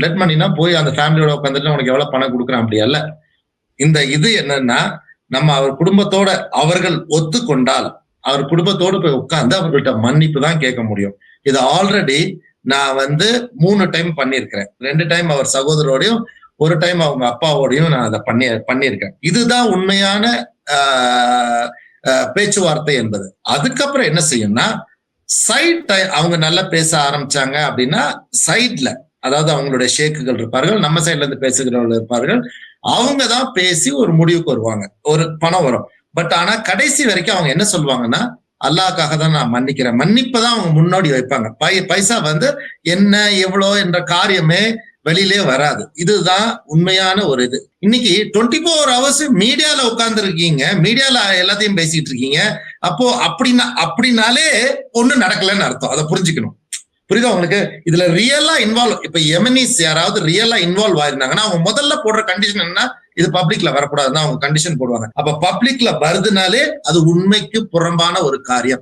Blood மணினா போய் அந்த ஃபேமிலியோட உட்காந்துட்டு உனக்கு எவ்வளவு பணம் கொடுக்குறான் அப்படி அல்ல. இந்த இது என்னன்னா நம்ம அவர் குடும்பத்தோட அவர்கள் ஒத்துக்கொண்டால் அவர் குடும்பத்தோடு போய் உட்கார்ந்து அவர்கள்ட்ட மன்னிப்பு தான் கேட்க முடியும். இது ஆல்ரெடி நான் 3 டைம் பண்ணியிருக்கிறேன். 2 டைம் அவர் சகோதரோடையும், 1 டைம் அவங்க அப்பாவோடையும் நான் அதை பண்ணியிருக்கேன். இதுதான் உண்மையான பேச்சுவார்த்தை என்பது. அதுக்கப்புறம் என்ன செய்யும்னா சைட் அவங்க நல்லா பேச ஆரம்பிச்சாங்க அப்படின்னா சைட்ல, அதாவது அவங்களுடைய ஷேக்குகள் இருப்பார்கள், நம்ம சைட்ல இருந்து பேசுகிறவர்கள் இருப்பார்கள். அவங்க தான் பேசி ஒரு முடிவுக்கு வருவாங்க, ஒரு பணம் வரும். பட் ஆனா கடைசி வரைக்கும் அவங்க என்ன சொல்லுவாங்கன்னா அல்லாஹ்க்காக தான் நான் மன்னிக்கிறேன், மன்னிப்பதான் அவங்க முன்னாடி வைப்பாங்க. பைசா என்ன எவ்வளோ என்ற காரியமே வெளியிலே வராது. இதுதான் உண்மையான ஒரு இது. இன்னைக்கு 24 hours மீடியால உட்கார்ந்து இருக்கீங்க, மீடியால எல்லாத்தையும் பேசிட்டு இருக்கீங்க. அப்போ அப்படின்னாலே ஒண்ணு நடக்கலன்னு அர்த்தம். அதை புரிஞ்சுக்கணும். புரியுதா உங்களுக்கு? இதுல ரியலா இன்வால்வ், இப்ப எமனிஸ் யாராவது ரியலா இன்வால்வ் ஆயிருந்தாங்கன்னா அவங்க முதல்ல போடுற கண்டிஷன் என்ன, இது பப்ளிக்ல வரக்கூடாதுன்னு அவங்க கண்டிஷன் போடுவாங்க. அப்ப பப்ளிக்ல வருதுனாலே அது உண்மைக்கு புறம்பான ஒரு காரியம்.